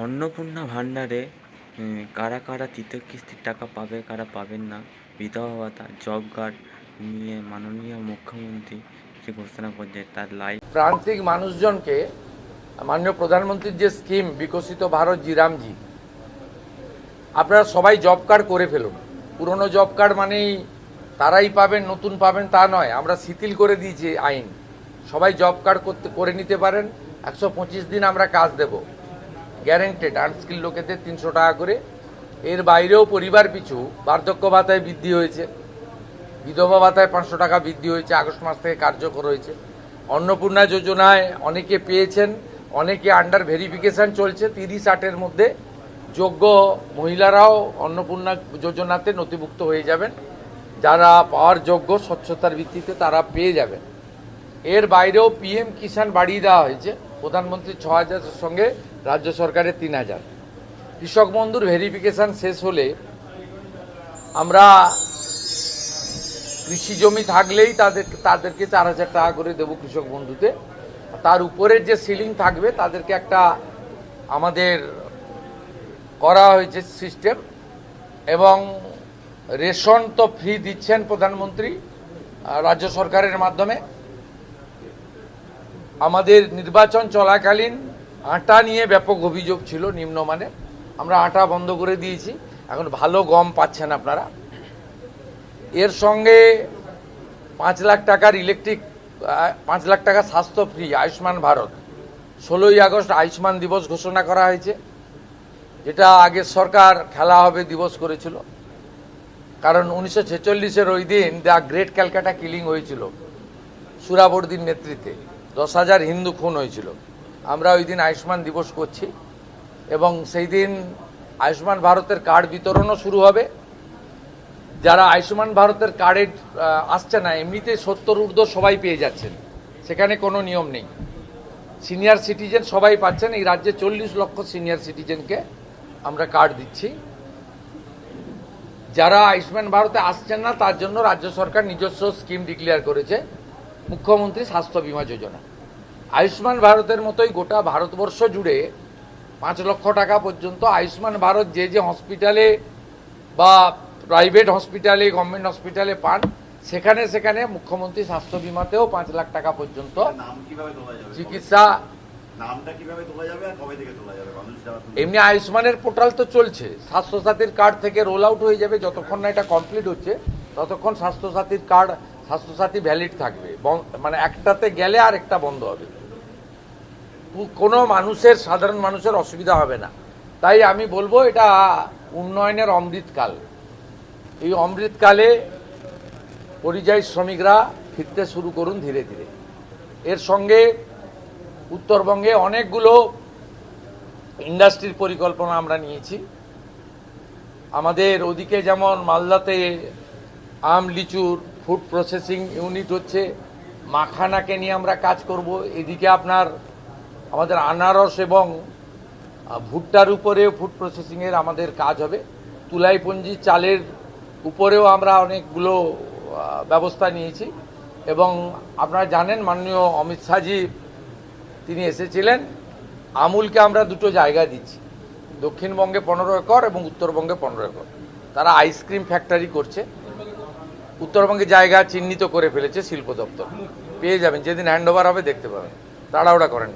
অন্নপূর্ণা ভাণ্ডারে কারা কারা তৃতীয় কিস্তির টাকা পাবে, কারা পাবেন না, বিধবা ভাতা, জব কার্ড নিয়ে মাননীয় মুখ্যমন্ত্রী যে ঘোষণা করছে তার লাইভ। প্রান্তিক মানুষজনকে মাননীয় প্রধানমন্ত্রীর যে স্কিম বিকশিত ভারত জিরামজি, আপনারা সবাই জব কার্ড করে ফেলুন। পুরনো জব কার্ড মানেই তারাই পাবেন, নতুন পাবেন তা নয়। আমরা শিথিল করে দিয়েছি আইন, সবাই জব কার্ড করে নিতে পারেন। 125 দিন আমরা কাজ দেব, গ্যারেন্টেড। আনস্কিল লোকেদের 300 টাকা করে। এর বাইরেও পরিবার পিছু বার্ধক্য ভাতায় বৃদ্ধি হয়েছে, বিধবা ভাতায় 500 টাকা বৃদ্ধি হয়েছে, আগস্ট মাস থেকে কার্যকর হয়েছে। অন্নপূর্ণা যোজনায় অনেকে পেয়েছেন, অনেকে আন্ডার ভেরিফিকেশন চলছে। 30-8-এর মধ্যে যোগ্য মহিলারাও অন্নপূর্ণা যোজনাতে নথিভুক্ত হয়ে যাবেন। যারা পাওয়ার যোগ্য স্বচ্ছতার ভিত্তিতে তারা পেয়ে যাবেন। এর বাইরেও পিএম কিষাণ বাড়িয়ে দেওয়া হয়েছে, প্রধানমন্ত্রী 6,000-এর সঙ্গে রাজ্য সরকারের 3,000। কৃষক বন্ধুর ভেরিফিকেশন শেষ হলে আমরা কৃষি জমি থাকলেই তাদেরকে 4,000 টাকা করে দেবো কৃষক বন্ধুতে। তার উপরের যে সিলিং থাকবে তাদেরকে একটা আমাদের করা হয়েছে সিস্টেম। এবং রেশন তো ফ্রি দিচ্ছেন প্রধানমন্ত্রী রাজ্য সরকারের মাধ্যমে। আমাদের নির্বাচন চলাকালীন আটা নিয়ে ব্যাপক অভিযোগ ছিল নিম্নমানের, আমরা আটা বন্ধ করে দিয়েছি, এখন ভালো গম পাচ্ছেন আপনারা। এর সঙ্গে 5 লাখ টাকার ইলেকট্রিক, 5 লাখ টাকা স্বাস্থ্য ফ্রি, আয়ুষ্মান ভারত। 16ই আগস্ট আয়ুষ্মান দিবস ঘোষণা করা হয়েছে, যেটা আগের সরকার খেলা হবে দিবস করেছিল। কারণ 1946-এর ওই দিন দ্য গ্রেট ক্যালকাটা কিলিং হয়েছিল, সুরাবর্দির নেতৃত্বে 10,000 হিন্দু খুন হয়েছিল। আমরা ওই দিন আয়ুষ্মান দিবস করছি এবং সেই দিন আয়ুষ্মান ভারতের কার্ড বিতরণও শুরু হবে। যারা আয়ুষ্মান ভারতের কার্ডে আসছে না, এমনিতে 70 ঊর্ধ্ব সবাই পেয়ে যাচ্ছেন, সেখানে কোনো নিয়ম নেই। সিনিয়র সিটিজেন সবাই পাচ্ছেন। এই রাজ্যে 40 লক্ষ সিনিয়র সিটিজেনকে আমরা কার্ড দিচ্ছি। যারা আয়ুষ্মান ভারতে আসছেন না তার জন্য রাজ্য সরকার নিজস্ব স্কিম ডিক্লেয়ার করেছে, মুখ্যমন্ত্রী স্বাস্থ্য বিমা যোজনা। আয়ুষ্মান ভারতের মতোই গোটা ভারতবর্ষ জুড়ে 5 লক্ষ টাকা পর্যন্ত আয়ুষ্মান ভারত যে হসপিটালে বা প্রাইভেট হসপিটালে, গভর্নমেন্ট হসপিটালে পান, সেখানে সেখানে মুখ্যমন্ত্রী স্বাস্থ্য বিমাতেও 5 লাখ টাকা পর্যন্ত চিকিৎসা। এমনি আয়ুষ্মানের পোর্টাল তো চলছে, স্বাস্থ্যসাথীর কার্ড থেকে রোল আউট হয়ে যাবে। যতক্ষণ না এটা কমপ্লিট হচ্ছে ততক্ষণ স্বাস্থ্যসাথীর কার্ড, স্বাস্থ্যসাথী ভ্যালিড থাকবে, মানে একটাতে গেলে আর একটা বন্ধ হবে। কোনো মানুষের, সাধারণ মানুষের অসুবিধা হবে না। তাই আমি বলবো এটা উন্নয়নের অমৃতকাল। এই অমৃতকালে পরিযায়ী শ্রমিকরা ফিরতে শুরু করুন ধীরে ধীরে। এর সঙ্গে উত্তরবঙ্গে অনেকগুলো ইন্ডাস্ট্রির পরিকল্পনা আমরা নিয়েছি। আমাদের ওদিকে যেমন মালদাতে আম লিচুর ফুড প্রসেসিং ইউনিট হচ্ছে, মাখানাকে নিয়ে আমরা কাজ করব। এদিকে আপনার আমাদের আনারস এবং ভুট্টার উপরেও ফুড প্রসেসিংয়ের আমাদের কাজ হবে। তুলাইপঞ্জি চালের উপরেও আমরা অনেকগুলো ব্যবস্থা নিয়েছি। এবং আপনারা জানেন মাননীয় অমিত শাহজি তিনি এসেছিলেন, আমুলকে আমরা দুটো জায়গা দিচ্ছি, দক্ষিণবঙ্গে 15 একর এবং উত্তরবঙ্গে 15 একর। তারা আইসক্রিম ফ্যাক্টরি করছে। উত্তরবঙ্গে জায়গা চিহ্নিত করে ফেলেছে শিল্প দপ্তর, পেয়ে যাবেন, যেদিন হ্যান্ড ওভার হবে দেখতে পাবেন। তাড়াহুড়া করেন।